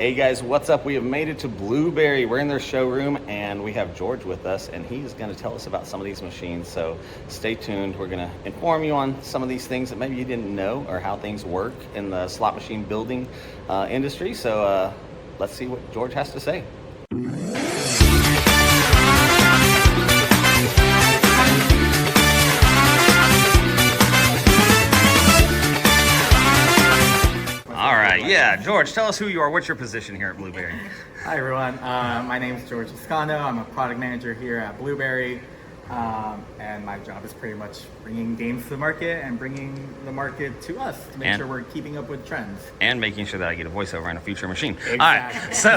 Hey guys, what's up? We have made it to Bluberi. We're in their showroom and we have George with us and he's going to tell us about some of these machines. So stay tuned. We're going to inform you on some of these things that maybe you didn't know or how things work in the slot machine building industry. So let's see what George has to say. Yeah, George, tell us who you are. What's your position here at Bluberi? Hi everyone, my name is George Toscano. I'm a product manager here at Bluberi, and my job is pretty much bringing games to the market and bringing the market to us to make sure we're keeping up with trends. And making sure that I get a voiceover on a future machine. Exactly. All right, so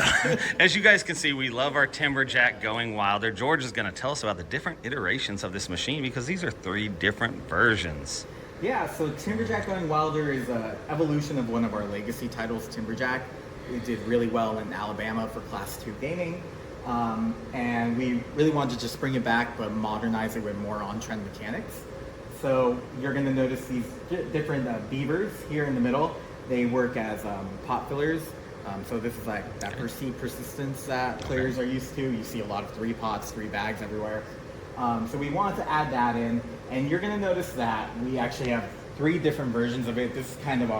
as you guys can see, we love our Timberjack going wilder. George is going to tell us about the different iterations of this machine because these are 3 different versions. Yeah, so Timberjack Going Wilder is an evolution of one of our legacy titles, Timberjack. We did really well in Alabama for Class 2 gaming, and we really wanted to just bring it back but modernize it with more on-trend mechanics. So you're going to notice these different beavers here in the middle. They work as pot fillers. So this is like that perceived persistence that players are used to. You see a lot of 3 pots, 3 bags everywhere. So we wanted to add that in, and you're going to notice that we actually have 3 different versions of it. This is kind of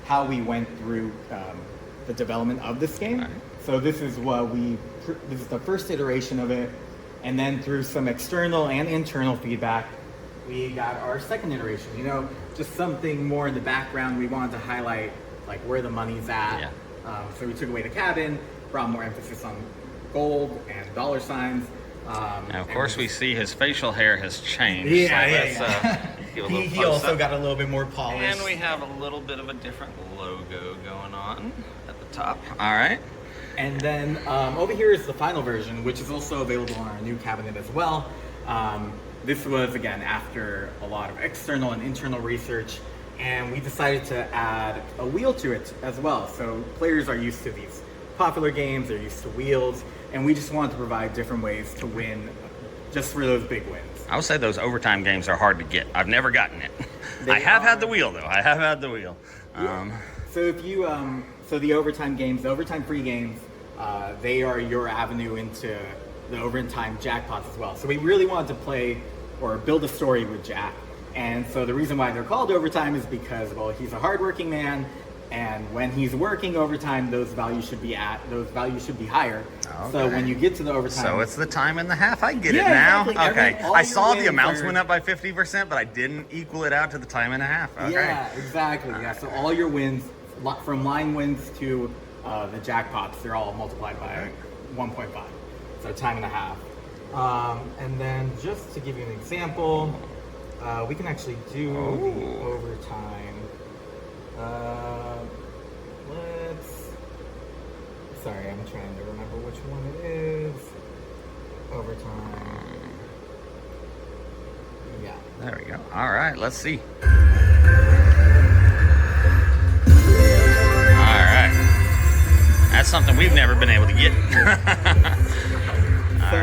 how we went through the development of this game. Right. So this is this is the first iteration of it, and then through some external and internal feedback, we got our second iteration. You know, just something more in the background. We wanted to highlight like where the money's at. Yeah. So we took away the cabin, brought more emphasis on gold and dollar signs. And of course, we see his facial hair has changed. Yeah, he also got a little bit more polished. And we have a little bit of a different logo going on at the top. All right. And then over here is the final version, which is also available on our new cabinet as well. This was, again, after a lot of external and internal research, and we decided to add a wheel to it as well. So players are used to these popular games, they're used to wheels, and we just wanted to provide different ways to win just for those big wins. I would say those overtime games are hard to get. I've never gotten it. I have had the wheel, though. I have had the wheel. Yeah. So if you, so the overtime games, the overtime free games, they are your avenue into the overtime jackpots as well. So we really wanted to play or build a story with Jack. And so the reason why they're called overtime is because, well, he's a hardworking man, and when he's working overtime, those values should be higher. Okay. So when you get to the overtime, so it's the time and the half. I get it now. Exactly. Okay, I saw the amounts went up by 50%, but I didn't equal it out to the time and a half. Okay. Yeah, exactly. Yeah, so all your wins, from line wins to the jackpots, they're all multiplied by 1.5. So time and a half. And then just to give you an example, we can actually do the overtime. Sorry, I'm trying to remember which one it is. Overtime. Yeah. There we go. All right, let's see. All right. That's something we've never been able to get. So,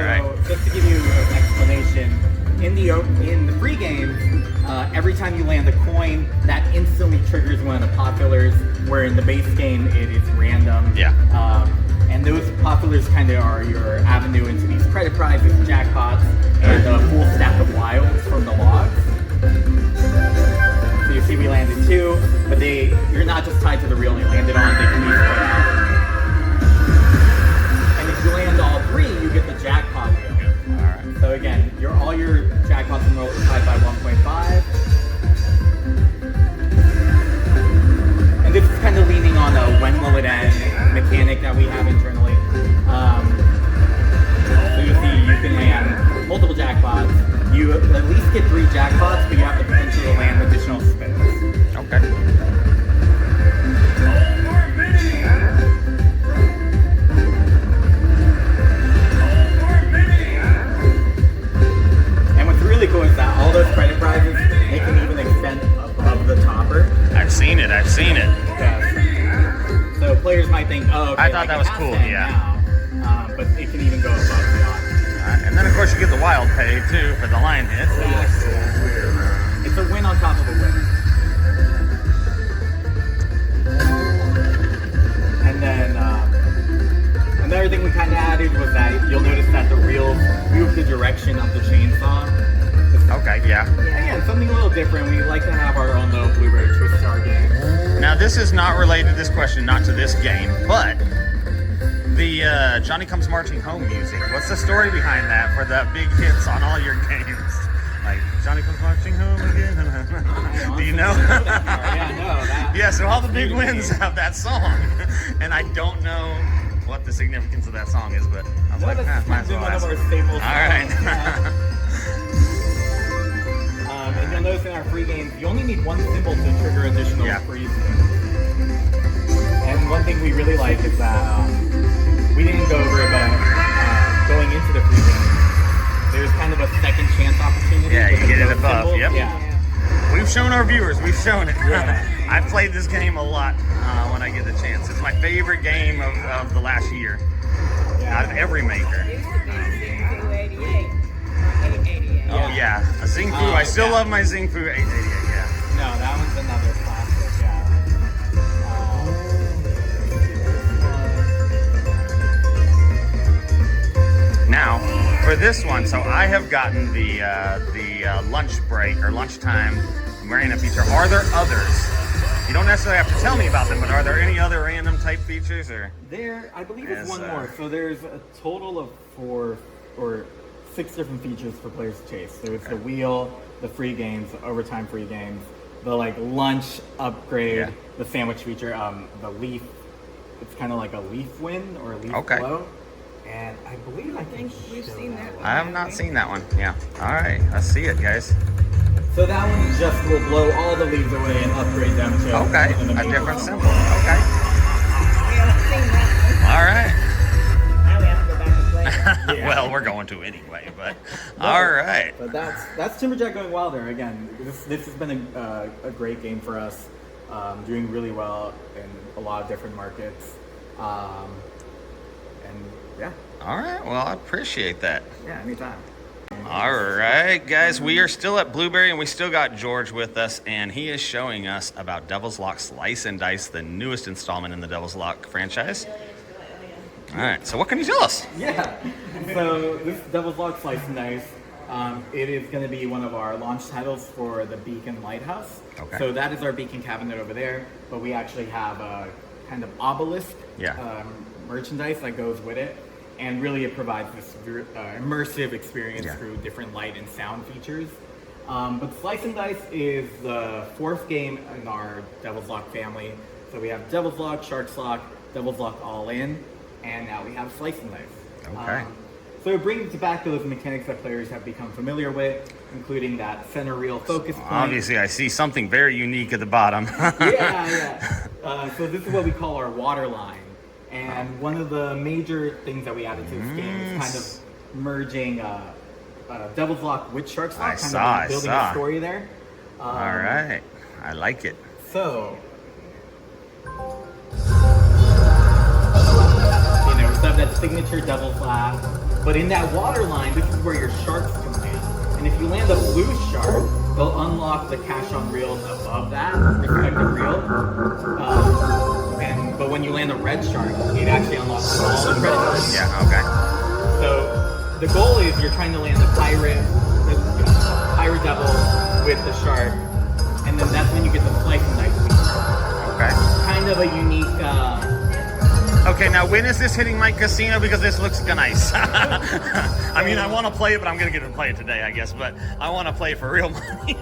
just to give you an explanation, in the free game, every time you land a coin, that instantly triggers one of the pot fillers, where in the base game, it is random. Yeah. And those pot fillers kind of are your avenue into these credit prizes, jackpots, and a full stack of wilds from the logs. So you see we landed 2, but you're not just tied to the reel you landed on, they can be spread out. And if you land all 3, you get the jackpot wheel. All right. So again, all your jackpots are multiplied by 1.5. And this is kind of leaning on a when will it end mechanic that we have internally. So you see you can land multiple jackpots. You at least get 3 jackpots, but you have the potential to land additional spins. Okay. And what's really cool is that all those credit prizes, they can even extend above the topper. I've seen it. Yeah. So players might think, oh, okay, I thought that was cool, yeah. Now, but it can even go above beyond. And then, of course, you get the wild pay, too, for the line hits. Exactly. It's a win on top of a win. And then Another thing we kind of added was that you'll notice that the reels move the direction of the chainsaw. Okay, yeah. Again, something a little different. We like to have our own little Bluberi twist to our game. Now, this is not related, this question, not to this game, but the Johnny Comes Marching Home music. What's the story behind that for the big hits on all your games? Like, Johnny Comes Marching Home again. Do you know? Yeah, no. Yeah, so all the big wins have that song. And I don't know what the significance of that song is, but I was like, might as well one of ask. our staples. All right. And you'll notice in our free games, you only need one symbol to trigger additional freeze. And one thing we really like is that we didn't go over it, but going into the free game, there's kind of a second chance opportunity. Yeah, you get it above. Symbol. Yep. Yeah. We've shown our viewers. We've shown it. Yeah. I've played this game a lot when I get the chance. It's my favorite game of the last year out of every maker. Oh yeah, a Zing Fu. I still love my Zing Fu 888. Yeah. No, that one's another classic. Yeah. Now, for this one, so I have gotten the lunch break or lunchtime marina feature. Are there others? You don't necessarily have to tell me about them, but are there any other random type features or? There, I believe it's one more. So there's a total of 4 or 6 different features for players to chase. There's the wheel, the free games, overtime free games, the like lunch upgrade, the sandwich feature, the leaf. It's kind of like a leaf win or a leaf blow. And I think we've seen that one. I have not seen that one. Yeah. All right. Let's see it, guys. So that one just will blow all the leaves away and upgrade them to a different symbol. Okay. We haven't seen that All right. one. Now we have to go back and play it. Well, we're going to anyway, but all right. But that's Timberjack Going Wilder. Again, this has been a great game for us. Doing really well in a lot of different markets. And yeah. All right. Well, I appreciate that. Yeah, anytime. All right, guys, we are still at Bluberi, and we still got George with us, and he is showing us about Devil's Lock Slice and Dice, the newest installment in the Devil's Lock franchise. All right, so what can you tell us? Yeah, so this Devil's Lock Slice and Dice, it is going to be one of our launch titles for the Beacon Lighthouse. Okay. So that is our beacon cabinet over there, but we actually have a kind of obelisk merchandise that goes with it. And really it provides this immersive experience through different light and sound features. But Slice and Dice is the 4th game in our Devil's Lock family. So we have Devil's Lock, Shark's Lock, Devil's Lock All In, and now we have Slice and Dice. Okay. So it brings back those mechanics that players have become familiar with, including that center reel focus point. Obviously, I see something very unique at the bottom. So this is what we call our water line. And one of the major things that we added to this game is kind of merging Devil's Lock with Shark's Lock, building a story there. All right, I like it. So, we have that signature Devil's Laugh, but in that water line, this is where your sharks can land. And if you land a blue shark, they'll unlock the cash on reels above that respective reel. But when you land a red shark, it actually unlocks all the credits. Yeah, okay. So the goal is you're trying to land the pirate devil with the shark, and then that's when you get the Slice and Dice feature. Okay. Kind of a unique. Okay, now when is this hitting my casino? Because this looks nice. I mean, I want to play it, but I'm going to get to play it today, I guess. But I want to play it for real money.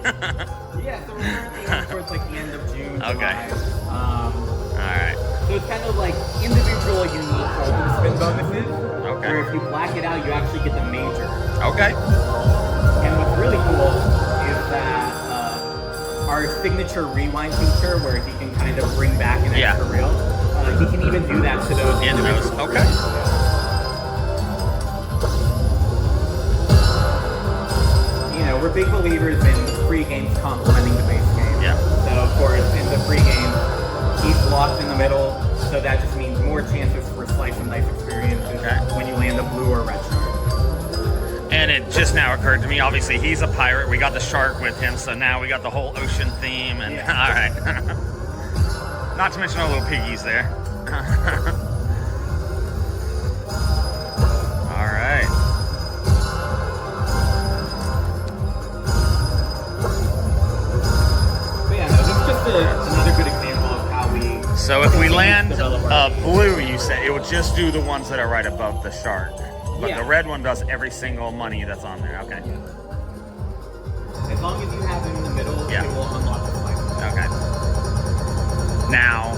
Yeah, so we're currently aiming towards like the end of June. Okay. July. All right. So it's kind of like individual, unique open spin bonuses. Okay. Where if you black it out, you actually get the major. Okay. And what's really cool is that our signature rewind feature, where he can kind of bring back an extra reel, he can even do that to those. Into those. Okay. You know, we're big believers in free games complementing the base game. Yeah. So of course, in the free game, he's locked in the middle, so that just means more chances for Slice and Dice experiences when you land a blue or red shark. And it just now occurred to me, obviously he's a pirate, we got the shark with him, so now we got the whole ocean theme, and all right. Not to mention our little piggies there. blue, you say it would just do the ones that are right above the shark. But Yeah. the red one does every single money that's on there. Okay. As long as you have them in the middle, Yeah. it will unlock the flag. Okay. Now,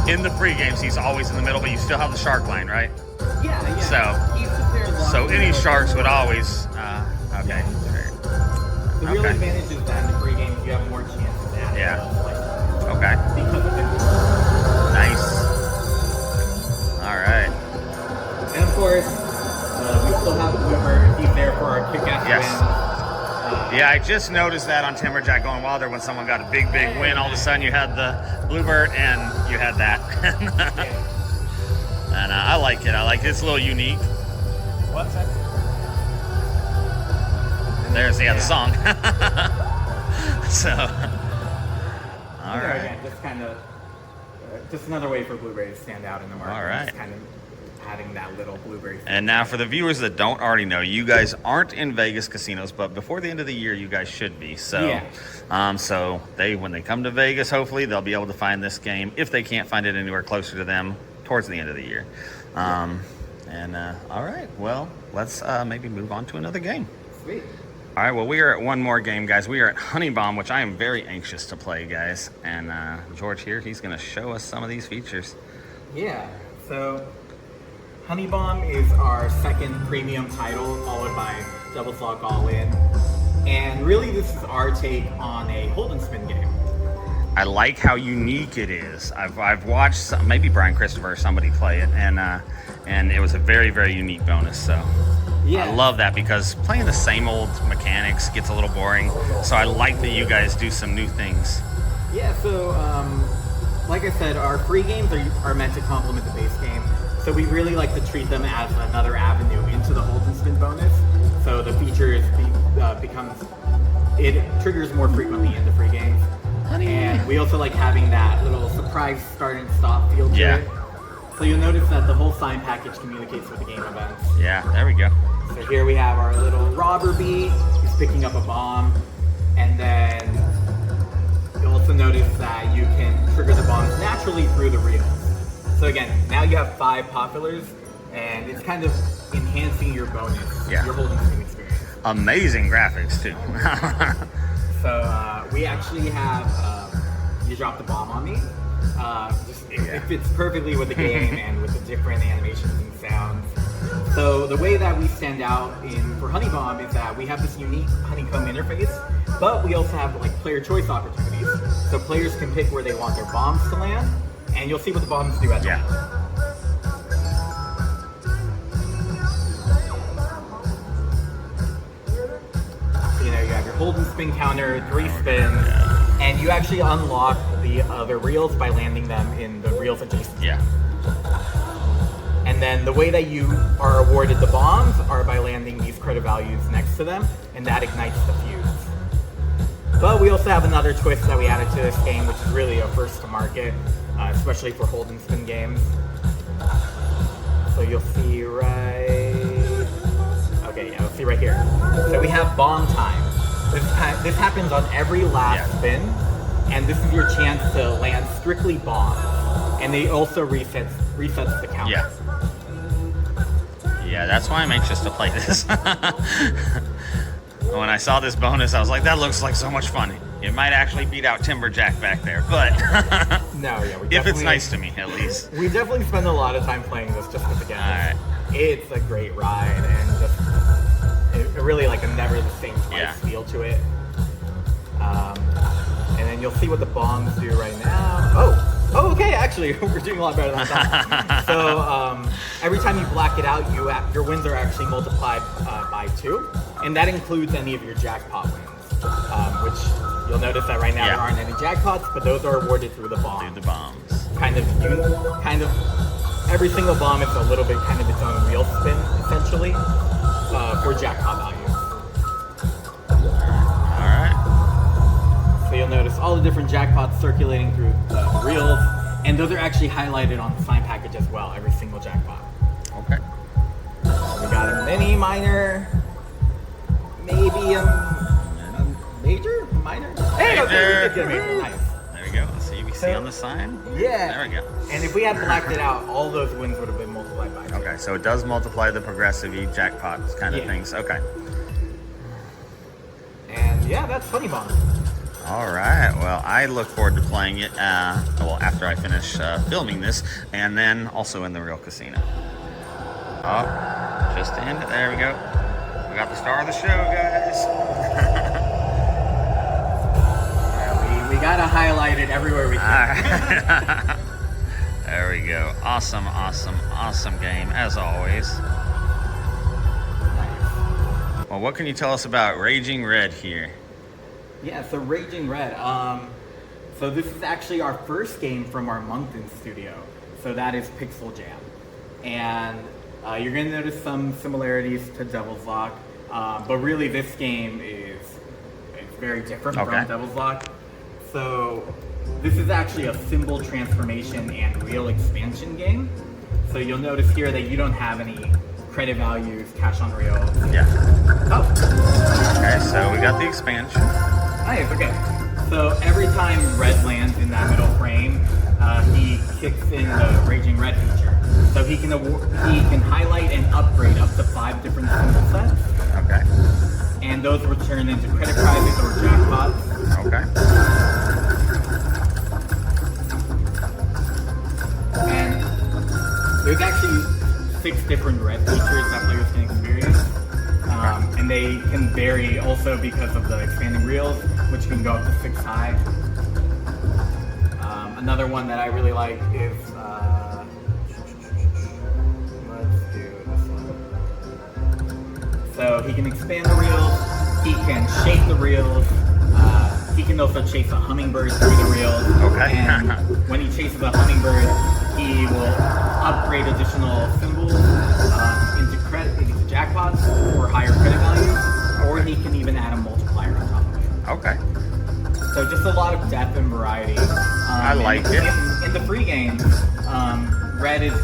in the free games, he's always in the middle, but you still have the shark line, right? Yeah, yeah. So- He's just there as long So as any you- sharks would always. Okay. The real Okay. advantage is that in the free games, you have more chances to add Yeah. like, Okay. because of it. Nice. All right. And of course, we still have a Blooper. He's there for our kick-ass Yes. win. Yeah, I just noticed that on Timberjack Going Wilder when someone got a big win. All of a sudden, you had the Bluebird and you had that. And I like it. I like it. It's a little unique. What's that? There's the song. So, all There right. again, just kind of, just another way for Blueberry to stand out in the market. All right. Just kind of adding that little Blueberry. And now for the viewers that don't already know, you guys aren't in Vegas casinos, but before the end of the year, you guys should be. So, Yeah. So when they come to Vegas, hopefully they'll be able to find this game if they can't find it anywhere closer to them towards the end of the year. All right, well, let's maybe move on to another game. Sweet. All right, well, we are at one more game, guys. We are at Honey Bomb, which I am very anxious to play, guys. And George here, he's going to show us some of these features. Yeah. So, Honey Bomb is our second premium title, followed by Double Slot All In. And really, this is our take on a hold and spin game. I like how unique it is. I've watched maybe Brian Christopher or somebody play it, and it was a very, very unique bonus. So Yeah. I love that because playing the same old mechanics gets a little boring. So I like that you guys do some new things. Yeah, so like I said, our free games are meant to complement the base game. So we really like to treat them as another avenue into the hold and spin bonus. So the features it triggers more frequently in the free games. And we also like having that little surprise start and stop feel to Yeah. it. So you'll notice that the whole sign package communicates with the game events. Yeah, there we go. So here we have our little robber bee. He's picking up a bomb. And then you'll also notice that you can trigger the bombs naturally through the reels. So again, now you have 5 populars, and it's kind of enhancing your bonus, Yeah. your holding spin experience. Amazing graphics too. So we actually have You Drop the Bomb on Me. It fits perfectly with the game and with the different animations and sounds. So the way that we stand out for Honey Bomb is that we have this unique honeycomb interface, but we also have like player choice opportunities. So players can pick where they want their bombs to land, and you'll see what the bombs do at the end. You have your hold and spin counter, 3 spins, and you actually unlock the other reels by landing them in the reels adjacent. Yeah. And then the way that you are awarded the bombs are by landing these credit values next to them, and that ignites the fuse. But we also have another twist that we added to this game, which is really a first to market, especially for hold and spin games. So you'll see you'll see right here. So we have bomb time. This happens on every last spin, and this is your chance to land strictly bombs. And they also resets the count. Yeah. Yeah, that's why I'm anxious to play this. When I saw this bonus, I was like, that looks like so much fun. It might actually beat out Timberjack back there, but if it's nice to me, at least. We definitely spend a lot of time playing this just because, again, All right. it's a great ride and just it really like a never the same twice feel to it. And then you'll see what the bombs do right now. Oh, okay, actually, we're doing a lot better than I thought. So every time you black it out, your wins are actually multiplied by 2, and that includes any of your jackpot wins, which you'll notice that right now there aren't any jackpots, but those are awarded through the bombs. Through the bombs. Kind of every single bomb is a little bit kind of its own wheel spin, essentially, for jackpot values. So you'll notice all the different jackpots circulating through the reels, and those are actually highlighted on the sign package as well, every single jackpot. Okay. We got a mini, minor, maybe a major, minor. Hey, okay, we did get a major. Nice. There we go. Let's see if we See on the side? Yeah. There we go. And if we had blacked it out, all those wins would have been multiplied by 2. Okay, so it does multiply the progressive jackpot kind of Yeah. things. Okay. And yeah, that's Funny Bomb. All right. Well, I look forward to playing it. Well, after I finish filming this, and then also in the real casino. Oh, just to end it. There we go. We got the star of the show, guys. Yeah, we gotta highlight it everywhere we can. All right. There we go. Awesome, awesome, awesome game as always. Nice. Well, what can you tell us about Raging Red here? Yeah, so Raging Red. So this is actually our first game from our Moncton studio. So that is Pixel Jam. And you're gonna notice some similarities to Devil's Lock. But really this game is very different from Devil's Lock. So this is actually a symbol transformation and real expansion game. So you'll notice here that you don't have any credit values, cash on real. Yeah. Oh. Okay, so we got the expansion. Nice, okay. So every time Red lands in that middle frame, he kicks in the Raging Red feature. So he can highlight and upgrade up to 5 different symbol sets. Okay. And those will turn into credit prizes or jackpots. Okay. And there's actually 6 different red features that players can experience. And they can vary also because of the expanding reels, which can go up to 6 high. Another one that I really like is, let's do this one. So he can expand the reels, he can shape the reels, he can also chase a hummingbird through the reels. Okay. And when he chases a hummingbird, he will upgrade additional symbols into jackpots or higher credit values, or he can even add a multiplier on top of it. Okay. So just a lot of depth and variety. I like it. In the free game, red is,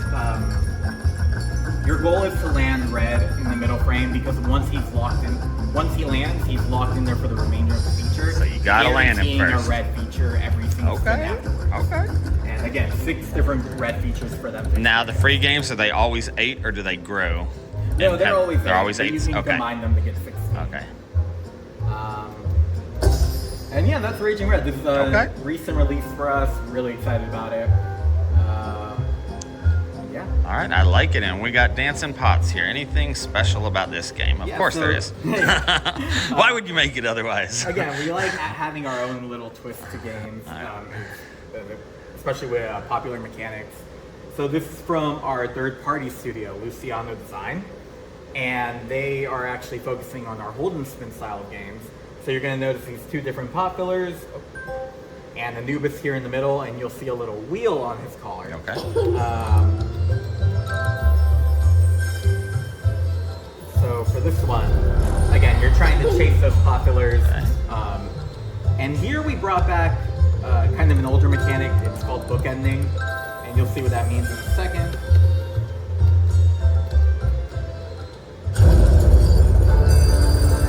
your goal is to land red in the middle frame because once he lands, he's locked in there for the remainder of the feature. So you gotta land him guaranteeing first. a red feature every single spin Okay. afterwards. Okay. And again, 6 different red features for them. Now the free games, are they always 8 or do they grow? No, And they're always they're always 8s. You can Okay. combine them to get 16. Okay. And yeah, that's Raging Red. This is a Okay. recent release for us. Really excited about it. Yeah. All right, I like it, and we got dancing pots here. Anything special about this game? Of Yeah, course so- there is. Why would you make it otherwise? Again, we like having our own little twist to games, especially with popular mechanics. So this is from our third-party studio, Luciano Design, and they are actually focusing on our hold and spin style of games. So you're going to notice these 2 different pot fillers, and Anubis here in the middle, and you'll see a little wheel on his collar. Okay. So for this one, again, you're trying to chase those pot fillers. And here we brought back kind of an older mechanic. It's called bookending, and you'll see what that means in a second.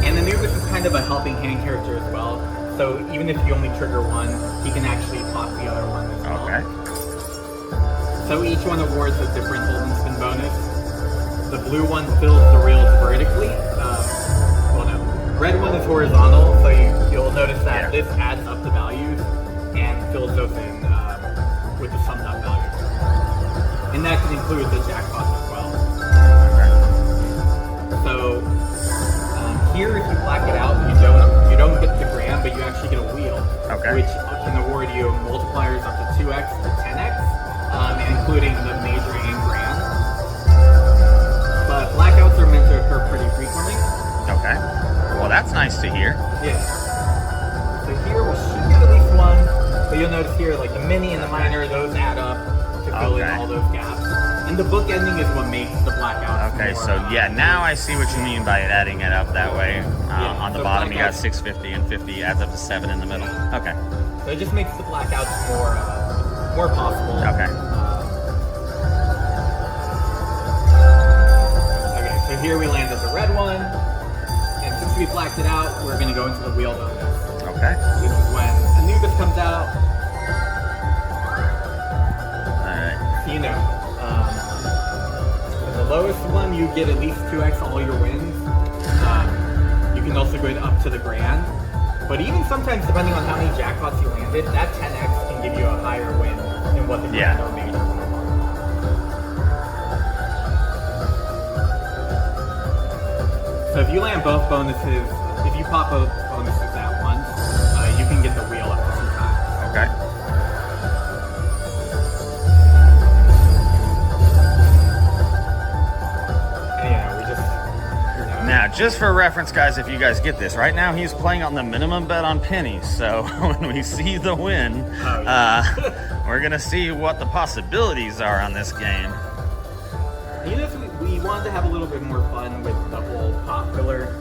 And Anubis is kind of a helping hand character as well. So even if you only trigger one, he can actually pop the other one as well. Okay. So each one awards a different hold and spin bonus. The blue one fills the reels vertically. Red one is horizontal, so you'll notice that this adds up the values and fills those in with the summed up values. And that can include the jackpots as well. So here, if you black it out, you don't get the gram, but you actually get a wheel, which can award you multipliers up to 2x to 10x, including the major and grand. But blackouts are meant to occur pretty frequently. Okay. Well, that's nice to hear. Yeah. So here we should get at least one, but you'll notice here, like the mini and the minor, those add up to fill in all those gaps. And the book ending is what makes the blackouts. Okay, more, so yeah, now I see what you mean by it adding it up that way. On the so bottom, you got blackouts- 650, and 50 adds up to 7 in the middle. Okay. So it just makes the blackouts more possible. Okay. Okay, so here we landed the red one, and since we blacked it out, we're going to go into the wheel bonus. Okay. This is when Anubis comes out, casino. The lowest one, you get at least 2x all your wins. You can also go up to the grand. But even sometimes, depending on how many jackpots you landed, that 10x can give you a higher win than what the grand or major one are. So if you land both bonuses, if you pop both bonuses at once, you can get the wheel up to 2 times. Okay. Now, just for reference, guys, if you guys get this, right now he's playing on the minimum bet on pennies. So when we see the win, we're going to see what the possibilities are on this game. You know, we wanted to have a little bit more fun with the whole popular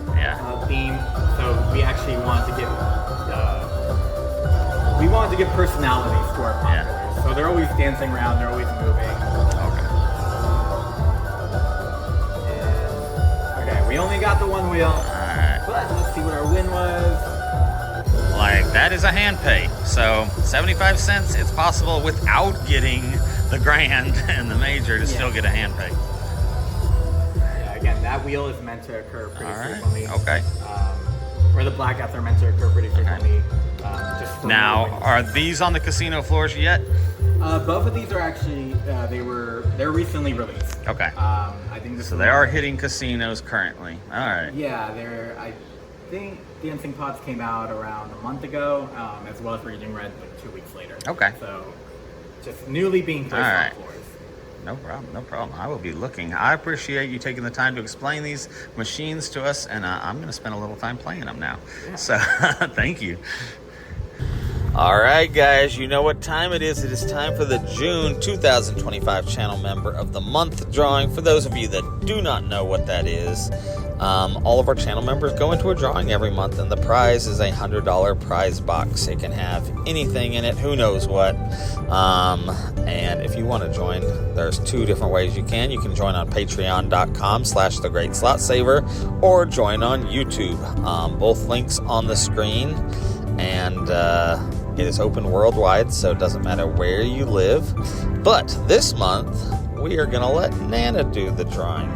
theme. So we actually wanted to give personalities to our populars. So they're always dancing around, they're always moving. We only got the one wheel, but let's see what our win was. Like, that is a hand pay. So 75 cents, it's possible without getting the grand and the major to still get a hand pay. Yeah, again, that wheel is meant to occur pretty frequently. Okay. Or the blackouts are meant to occur pretty frequently. Now, are these on the casino floors yet? Both of these are actually, they're recently released. Okay. I think So they are hitting casinos currently. All right. Yeah, I think the Instinct Pods came out around a month ago, as well as Raging Red like 2 weeks later. Okay. So just newly being placed on floors. No problem, no problem. I will be looking. I appreciate you taking the time to explain these machines to us, and I'm going to spend a little time playing them now. Yeah. So thank you. All right, guys, you know what time it is. It is time for the June 2025 Channel Member of the Month drawing. For those of you that do not know what that is, all of our channel members go into a drawing every month, and the prize is a $100 prize box. It can have anything in it, who knows what. And if you want to join, there's 2 different ways you can. You can join on patreon.com/thegreatslotsaver or join on YouTube. Both links on the screen, and it is open worldwide, so it doesn't matter where you live. But this month, we are going to let Nana do the drawing.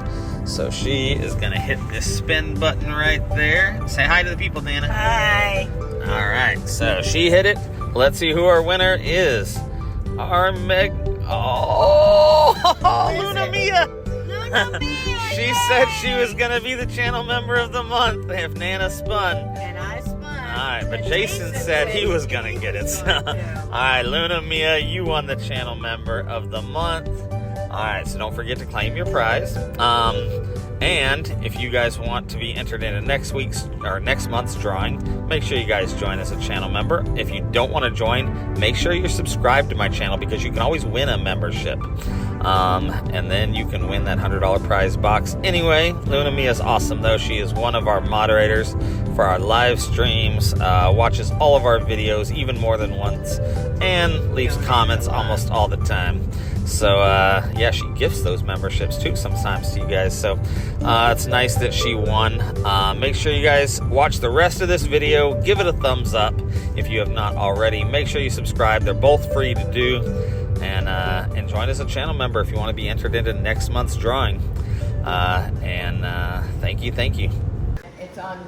So she is going to hit this spin button right there. Say hi to the people, Nana. Hi. All right, so she hit it. Let's see who our winner is. Our Luna Mia. Luna Mia. She said she was going to be the channel member of the month if Nana spun. And I spun. All right, but Jason said he was going to get it. So, all right, Luna Mia, you won the channel member of the month. All right, so don't forget to claim your prize. And if you guys want to be entered into next month's drawing, make sure you guys join as a channel member. If you don't want to join, make sure you're subscribed to my channel, because you can always win a membership. And then you can win that $100 prize box. Anyway, Luna Mia is awesome, though. She is one of our moderators for our live streams, watches all of our videos even more than once, and leaves comments almost all the time. So, yeah, she gifts those memberships, too, sometimes to you guys. So, it's nice that she won. Make sure you guys watch the rest of this video. Give it a thumbs up if you have not already. Make sure you subscribe. They're both free to do. And join as a channel member if you want to be entered into next month's drawing. Thank you. It's on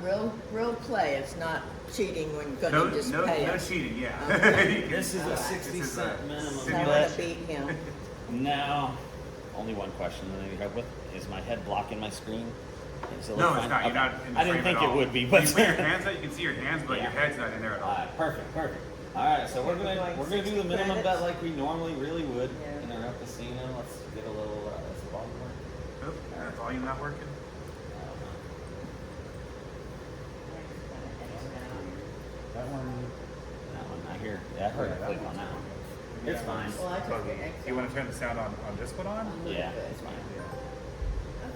real play. It's not cheating when you're going to just pay No us. cheating, yeah. This is a 60-cent minimum So I want to beat him. Now, only one question that I need help with. Is my head blocking my screen? Is it No, fine? it's not. You're not in the I didn't frame think at it all. would be, When but you put your hands out, you can see your hands, but Yeah. your head's not in there at all. perfect. All right, so we're gonna do the 60 minimum bet credits. like we normally really would Yeah. in our casino. Let's get a little. Is the volume work? Oop, that's volume not working. That one. I hear. Yeah, I heard a click on that one. It's fine. Well, I took the X. You want to turn the sound on this one on? Yeah, it's fine.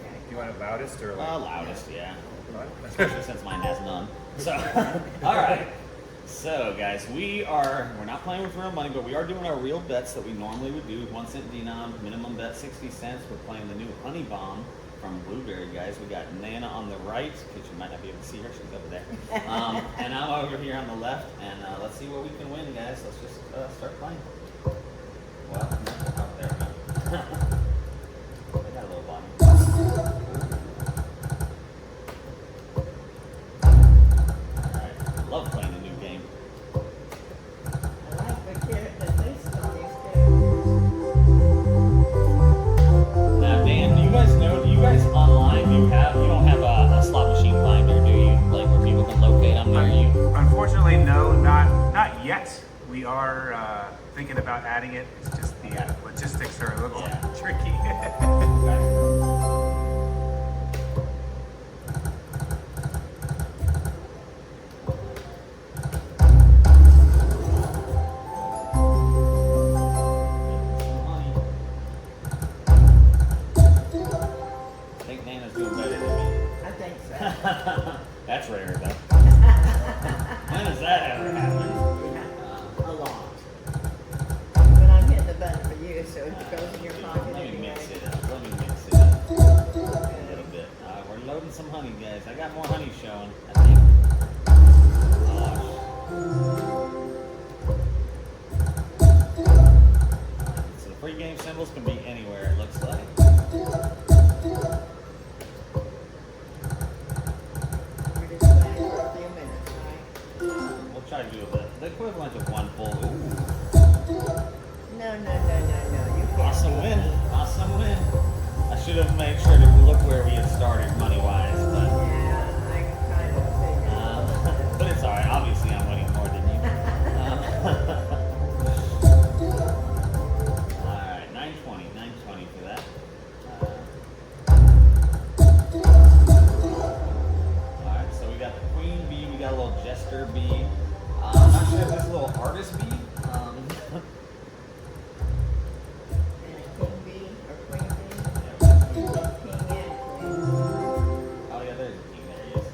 Okay. You want it loudest or like? Loudest, yeah. What? Especially since mine has none. So, all right. So, guys, we're not playing with real money, but we are doing our real bets that we normally would do. 1 cent denom, minimum bet 60 cents. We're playing the new Honey Bomb from Bluberi, guys. We got Nana on the right, because you might not be able to see her. She's over there. And I'm over here on the left. And let's see what we can win, guys. Let's just start playing. Well, out there. We are thinking about adding it. It's just the logistics are a little tricky. I think Nana's doing better than me. I think so. That's rare though. When does that ever happen? A lot. But I'm hitting the button for you, so it goes in your pocket Let me anyway. mix it up. Let me mix it up a little bit. We're loading some honey, guys. I got more honey showing, I think. So the free game symbols can be anywhere, it looks like. We're just playing for a few minutes, right? We'll try to do the equivalent of one full. Ooh. No. You can't. Awesome win. Awesome win. I should have made sure to look where we had started money-wise, but Yeah, I kind of figured. but it's alright. Obviously, I'm winning more than you. Alright, 920 for that. Alright, so we got the Queen bee, we got a little Jester bee. I'm not sure if this is a little artist bee. And a king bee or queen bee? Yeah, Queen bee. King and queen. Oh yeah, there's a king. There he is.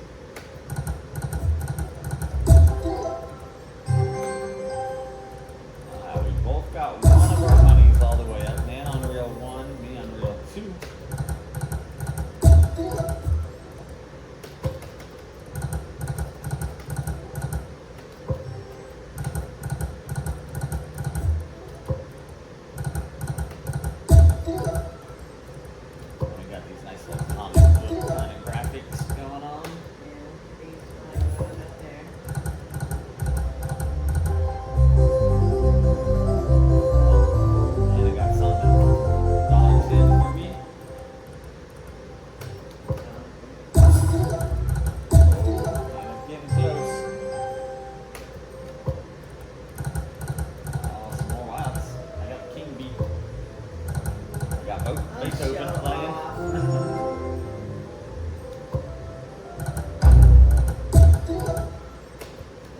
We both got one of our honeys all the way up. Man on reel 1, me on reel 2. We got these nice little comic book kind of graphics going on. Yeah, bees flying around up there. And I got something $1.10 for me. And it's getting close. Oh, some more wilds. I got King Bee. I got Beethoven show playing. off.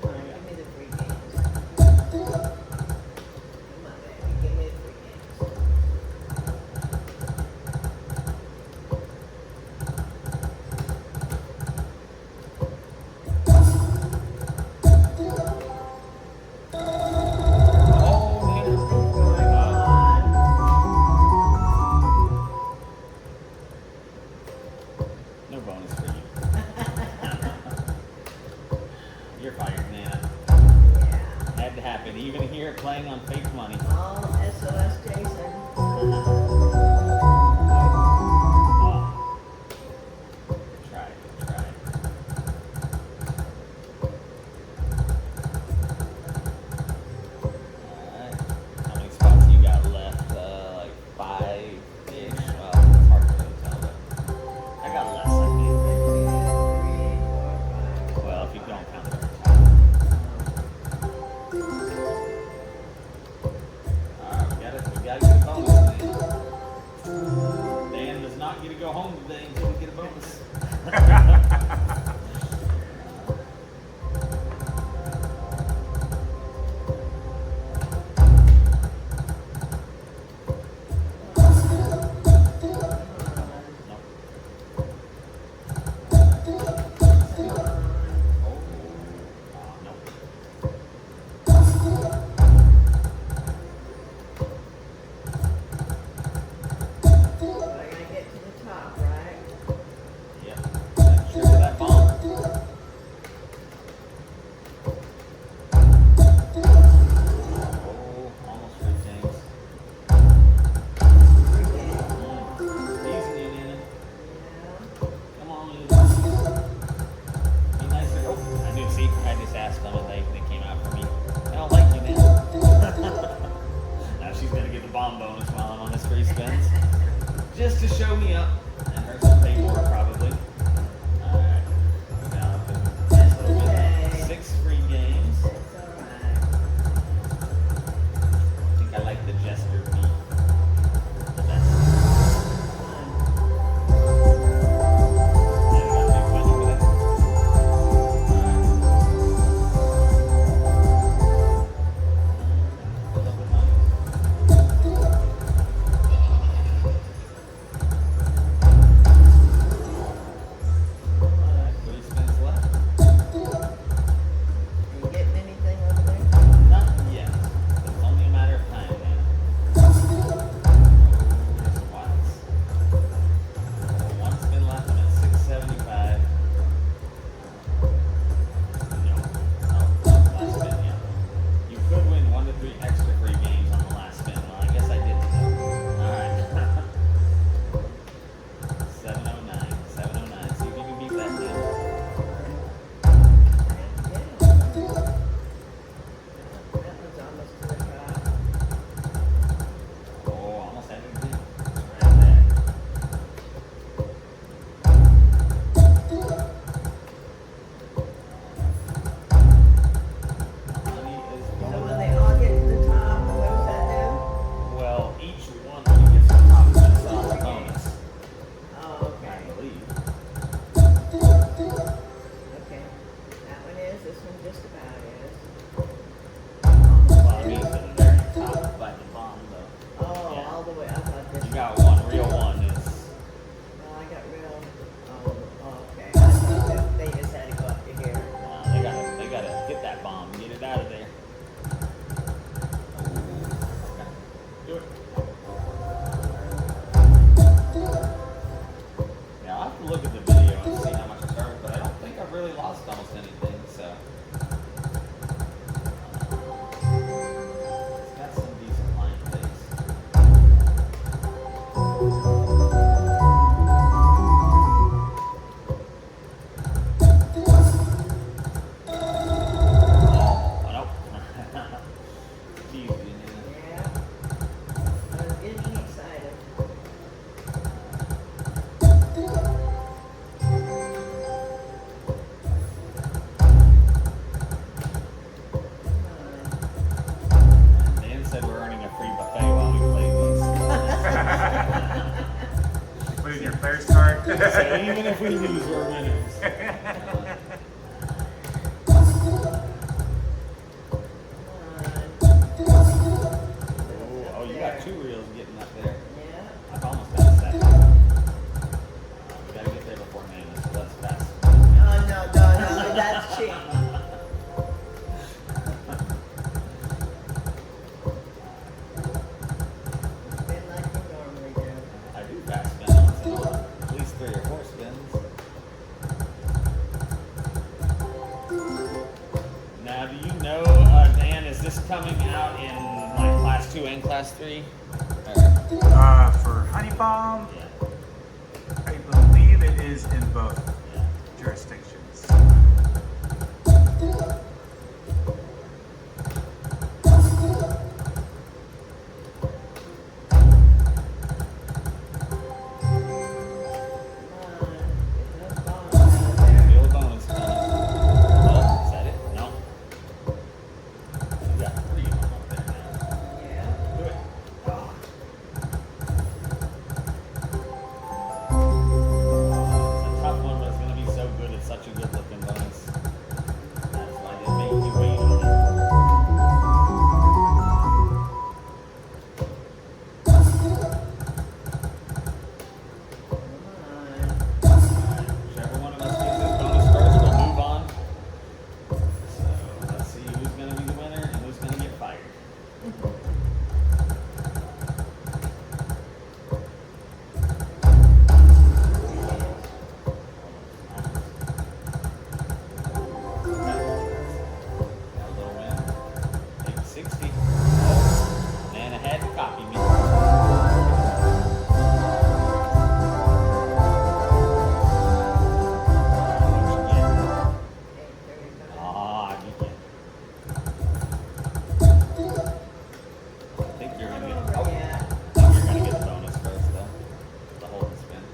Come on, give me the free games. Come on, baby, give me the free games. Oh, man. Going on. No bonus for you. You're fired, Nana. Yeah. Had to happen. Even here playing on fake money. All SOS Jason. Oh. Try. Alright. How many spots you got left? Like 5-ish? Well, it's hard to really tell, but I got less, I think. 1, 2, 3, 4, 5. Well, if you don't count the Alright, we gotta get a bonus today. Dan does not get to go home today until we get a bonus. I gotta get to the top, right? Yep. Sure that bomb. Oh, almost free James. Free game. Easy, Nana. Yeah. Come on, Lulu. Be nicer. Oh, I do see. I just asked them and they came out for me. I don't like you, man. Now she's gonna get the bomb bonus while I'm on this free spins. Just to show me up. And hers will pay more probably. Alright. Now up to That's okay. 6 free games. It's alright. player's card. So even if we lose, we're winners. Oh, you got 2 reels getting up there. Yeah. I've almost got a second. We gotta get there before noon, so that's fast. Oh, no, that's cheating. Spin like you normally do. I do fast spin once in a while. At least 3 or 4 spins. Now, do you know, Dan, is this coming out in like class 2 and class 3? For honey bomb, Yeah. I believe it is in both Yeah. jurisdictions. The old bonus coming. Oh, is that it? No. We got 3 of them up there now. Do it. It's a tough one, but it's going to be so good. It's such a good looking bonus. That's why they make you wait on it. Whichever one of us gets this bonus first, we'll move on. So let's see who's going to be the winner and who's going to get fired. Got a little win. Take 60. Oh, Nana had to copy me. What you get? Ah, you get. I think you're gonna get. Oh, Yeah. I think you're gonna get the bonus first, though. The hold and spin.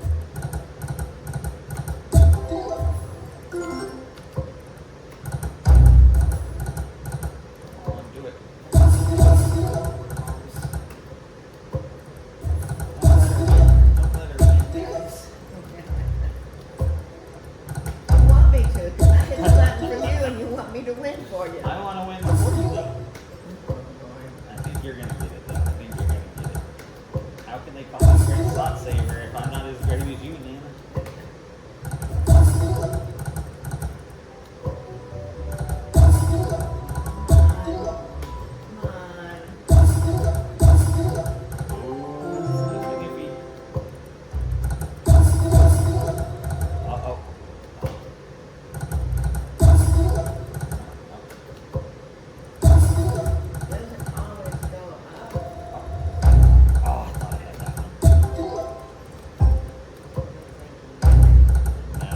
Come on, do it. Don't let her win, guys. You want me to, because I did something for you and you want me to win for you. I want to win before you, though. I think you're gonna get it, though. I think you're gonna get it. How can they call me great slot saver if I'm not as great as you, Nana? Come on. Uh-oh. Doesn't always go up. Oh, I thought I had that one. No.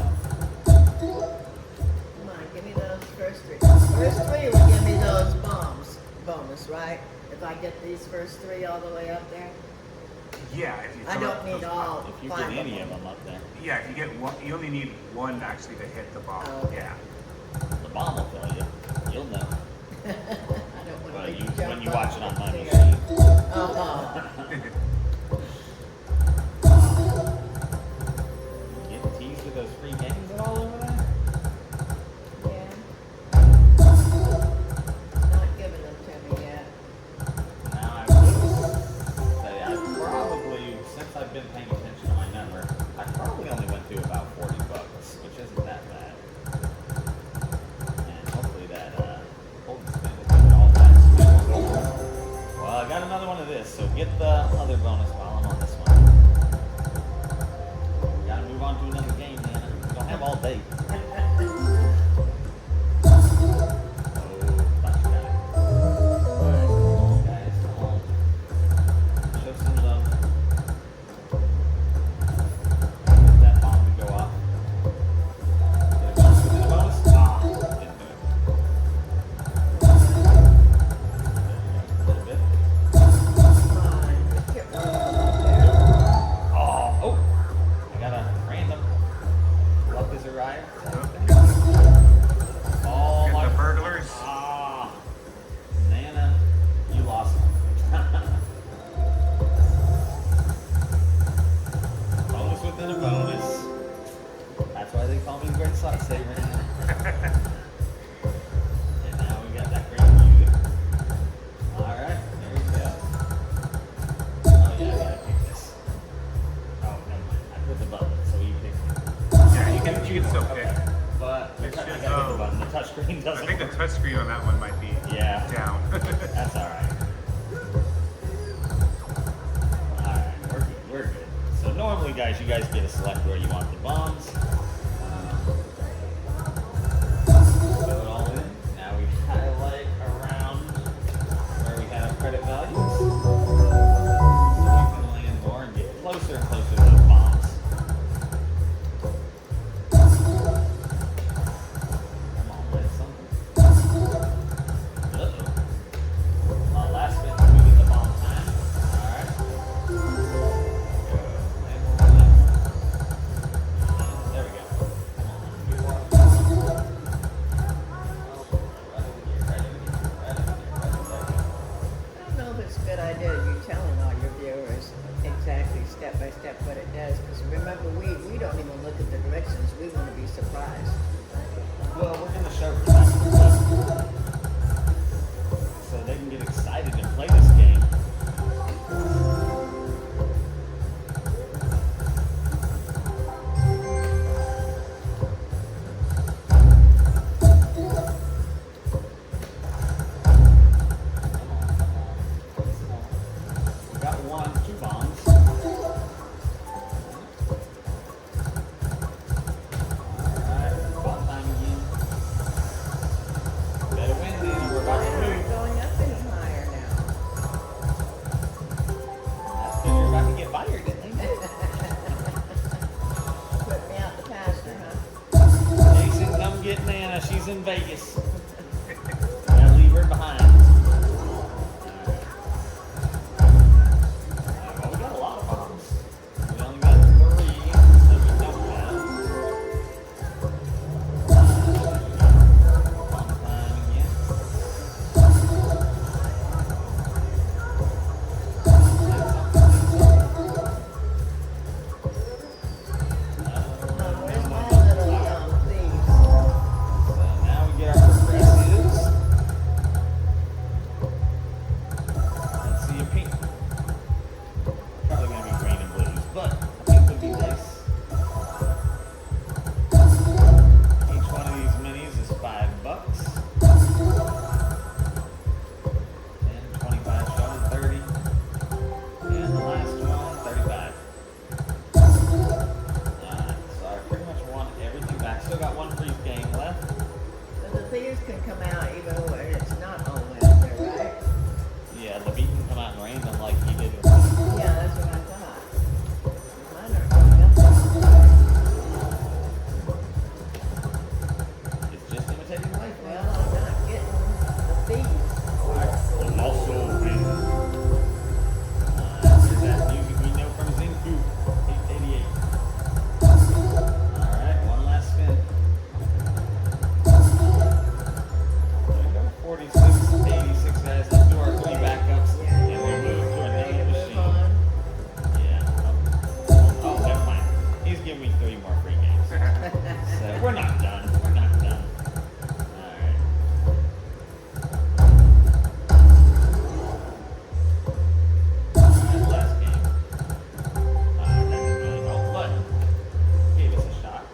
Come on, give me those first 3. First 3 will give me those bombs bonus, right? If I get these first 3 all the way up there. Yeah, if you I throw don't need those- all If you 5 get any of them up there, Yeah, if you get one, you only need one actually to hit the ball. Oh, okay. Yeah. the bomb will tell you. You'll know. I don't want Well, to you, jump when you up watch it on my there. machine. Uh-huh. You getting teased with those free games at all over there? Yeah. Not giving them to me yet. Now, I will say, I probably, since I've been paying attention to my number, I probably only went through about 40 bucks, which isn't that bad. And hopefully that hold and spin will give it all back. Well, I got another one of this, so get the other bonus while I'm on this one. We gotta move on to another game, Nana. We don't have all day. Oh, thought you got it. Alright, come on, guys, come on. Show some love. Get that bomb to go off. Get a bonus within a bonus. Ah, didn't do it. There we go, a little bit. Come on, just get one of them up there. Oh, I got a random. Luck has arrived. Oh Get my. the burglars. Ah, Nana, you lost. Bonus within a bonus. lightsaber in there. And now we got that great music. Alright, there we go. Oh yeah, I gotta pick this. Oh, never mind. I put the button, so you pick it. Yeah, you can still pick. Okay. But I It gotta should hit the go. button. The touchscreen I doesn't think the work. touchscreen on that one might be Yeah. down. That's alright. Alright, we're good. We're good. So normally, guys, you guys get to select where you want the bombs. Fill it all in. Now we highlight around where we have credit values. So we can land more and get closer and closer to those bombs. Come on, land something. Uh-oh. Last spin, we get the bomb time. Alright. There we go. Come on. Right over here. I don't know if it's a good idea you telling all your viewers exactly step by step what it does, because remember, we don't even look at the directions. We want to be surprised. Well, we're going to show them so they can get excited and play this game. We got two bombs. Alright, bomb time again. Better win, then. We're about to They're move. not going up any higher now. That's because you're about to get fired, didn't they? Put me out the pasture, huh? Jason, come get Nana. She's in Vegas. Gotta leave her behind. Well, we got a lot of bombs. We only got 3 that we don't have. Bomb time again. Where's my little thieves? So now we get our progressives. Let's see a pink. Probably gonna be green and blues, but a pink would be nice. Each one of these minis is $5. 10, 25, showing 30. And the last one, 35. Alright, so I pretty much want everything back. Still got one free game left. So the thieves can come out even when it's not on Wednesday, right? Yeah, the beat can come out in random like he did with Yeah, that's what I thought. Mine are going up there. It's just imitating life, Well, I'm not getting the thieves. The muscle win. There's that music we know from Zinku, 888. Alright, one last spin. There we go, 46, 86 guys. Let's do our 3 backups and we'll move to another Move machine. on. Yeah. Oh, never mind. He's giving me 3 more free games. So we're not done. We're not done. Alright. Alright, last game. That didn't really help, but gave us a shot.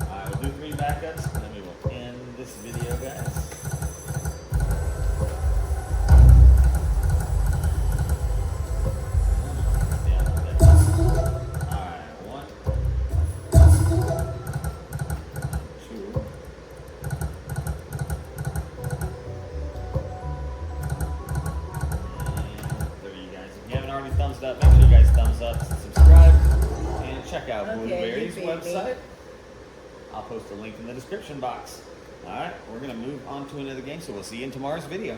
Alright, we'll do 3 backups and then we will end this video, guys. Alright, 1, 2. And 3, guys. If you haven't already thumbs up, make sure you guys thumbs up, subscribe, and check out Okay, Bluberi's you beat me. website. I'll post a link in the description box. Alright, we're going to move on to another game, so we'll see you in tomorrow's video.